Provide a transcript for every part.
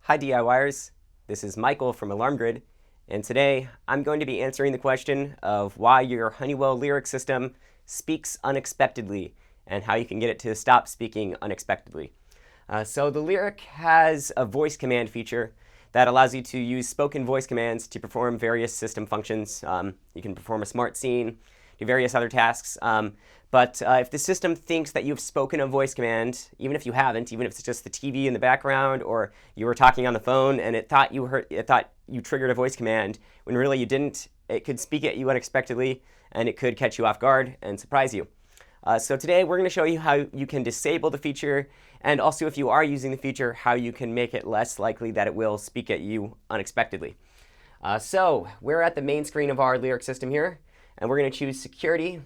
Hi DIYers, this is Michael from Alarm Grid, and today I'm going to be answering the question of why your Honeywell Lyric system speaks unexpectedly and how you can get it to stop speaking unexpectedly. So the Lyric has a voice command feature that allows you to use spoken voice commands to perform various system functions. You can perform a smart scene, do various other tasks. But if the system thinks that you've spoken a voice command, even if you haven't, even if it's just the TV in the background or you were talking on the phone and it thought you triggered a voice command when really you didn't, it could speak at you unexpectedly and it could catch you off guard and surprise you. So today we're going to show you how you can disable the feature, and also if you are using the feature, how you can make it less likely that it will speak at you unexpectedly. So we're at the main screen of our Lyric system here, and we're going to choose Security,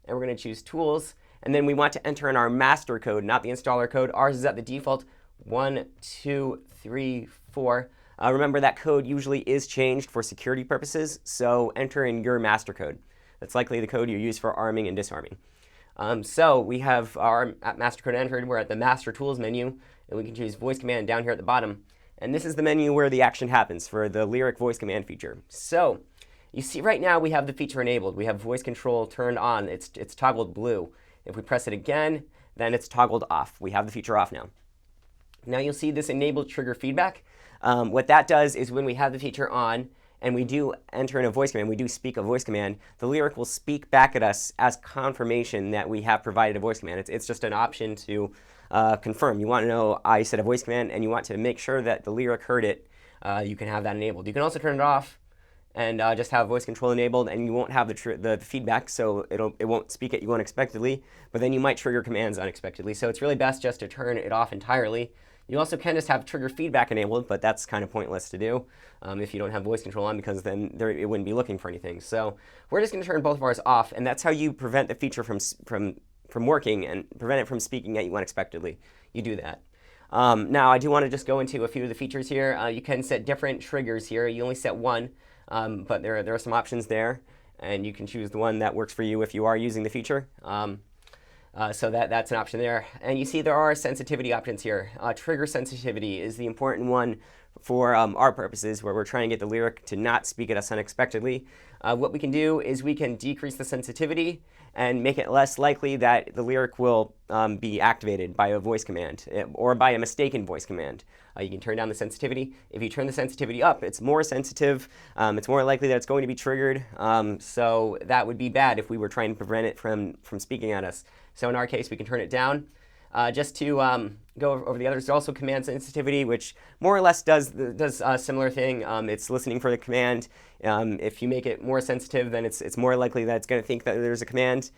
and we're going to choose Tools, and then we want to enter in our master code, not the installer code. Ours is at the default 1, 2, 3, 4. Remember that code usually is changed for security purposes, so enter in your master code. That's likely the code you use for arming and disarming. So we have our master code entered. We're at the Master Tools menu, and we can choose Voice Command down here at the bottom. And this is the menu where the action happens for the Lyric Voice Command feature. So you see right now we have the feature enabled. We have voice control turned on. It's toggled blue. If we press it again, then it's toggled off. We have the feature off now. Now you'll see this enabled trigger feedback. What that does is when we have the feature on and we do enter in a voice command, we do speak a voice command, the Lyric will speak back at us as confirmation that we have provided a voice command. It's just an option to confirm. You want to know I said a voice command and you want to make sure that the Lyric heard it, you can have that enabled. You can also turn it off and just have voice control enabled, and you won't have the feedback, so it won't speak at you unexpectedly, but then you might trigger commands unexpectedly. So it's really best just to turn it off entirely. You also can just have trigger feedback enabled, but that's kind of pointless to do if you don't have voice control on, because then it wouldn't be looking for anything. So we're just going to turn both of ours off, and that's how you prevent the feature from working and prevent it from speaking at you unexpectedly. You do that. Now I do want to just go into a few of the features here. You can set different triggers here. You only set one. But there are some options there, and you can choose the one that works for you if you are using the feature. So that's an option there. And you see there are sensitivity options here. Trigger sensitivity is the important one for our purposes, where we're trying to get the Lyric to not speak at us unexpectedly. What we can do is we can decrease the sensitivity and make it less likely that the Lyric will be activated by a voice command or by a mistaken voice command. You can turn down the sensitivity. If you turn the sensitivity up, it's more sensitive. It's more likely that it's going to be triggered. So that would be bad if we were trying to prevent it from speaking at us. So in our case, we can turn it down. Just to go over the others, there's also command sensitivity, which more or less does a similar thing. It's listening for the command. If you make it more sensitive, then it's more likely that it's going to think that there's a command.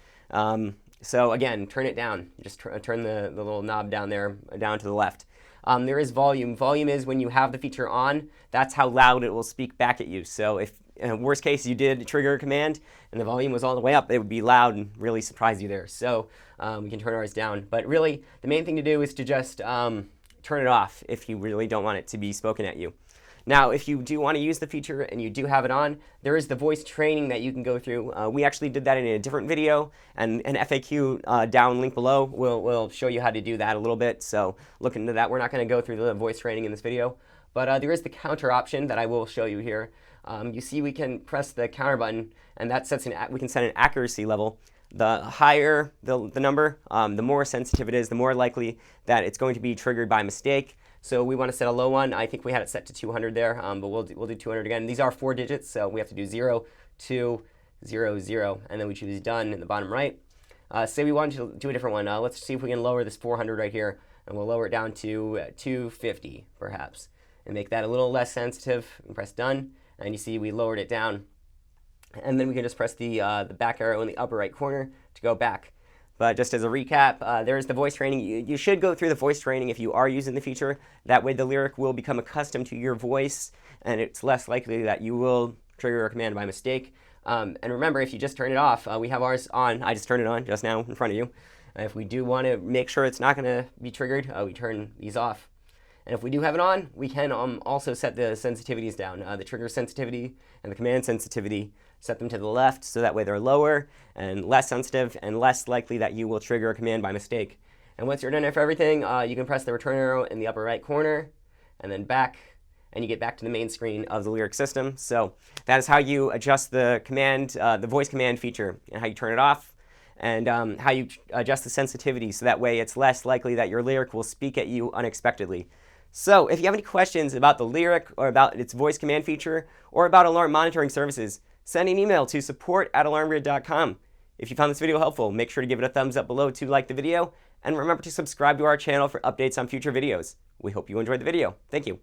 So again, turn it down. Just turn the little knob down there, down to the left. There is volume. Volume is when you have the feature on, that's how loud it will speak back at you. So if, in worst case, you did trigger a command and the volume was all the way up, it would be loud and really surprise you there. So we can turn ours down. But really, the main thing to do is to just turn it off if you really don't want it to be spoken at you. Now, if you do want to use the feature and you do have it on, there is the voice training that you can go through. We actually did that in a different video, and an FAQ down link below will show you how to do that a little bit. So look into that. We're not going to go through the voice training in this video, but there is the counter option that I will show you here. You see we can press the counter button, and that we can set an accuracy level. The higher the number, the more sensitive it is, the more likely that it's going to be triggered by mistake. So we want to set a low one. I think we had it set to 200 there, but we'll do 200 again. These are 4 digits, so we have to do 0, 2, 0, 0, and then we choose done in the bottom right. Say we want to do a different one. Let's see if we can lower this 400 right here, and we'll lower it down to 250 perhaps, and make that a little less sensitive. And press done, and you see we lowered it down. And then we can just press the back arrow in the upper right corner to go back. But just as a recap, there's the voice training. You should go through the voice training if you are using the feature. That way the Lyric will become accustomed to your voice, and it's less likely that you will trigger a command by mistake. And remember, if you just turn it off, we have ours on. I just turned it on just now in front of you. If we do want to make sure it's not going to be triggered, we turn these off. And if we do have it on, we can also set the sensitivities down. The trigger sensitivity and the command sensitivity, set them to the left so that way they're lower and less sensitive and less likely that you will trigger a command by mistake. And once you're done for everything, you can press the return arrow in the upper right corner and then back and you get back to the main screen of the Lyric system. So that is how you adjust the command, the voice command feature, and how you turn it off, and how you adjust the sensitivity so that way it's less likely that your Lyric will speak at you unexpectedly. So if you have any questions about the Lyric or about its voice command feature or about alarm monitoring services, send an email to support@alarmgrid.com. If you found this video helpful, make sure to give it a thumbs up below to like the video, and remember to subscribe to our channel for updates on future videos. We hope you enjoyed the video. Thank you.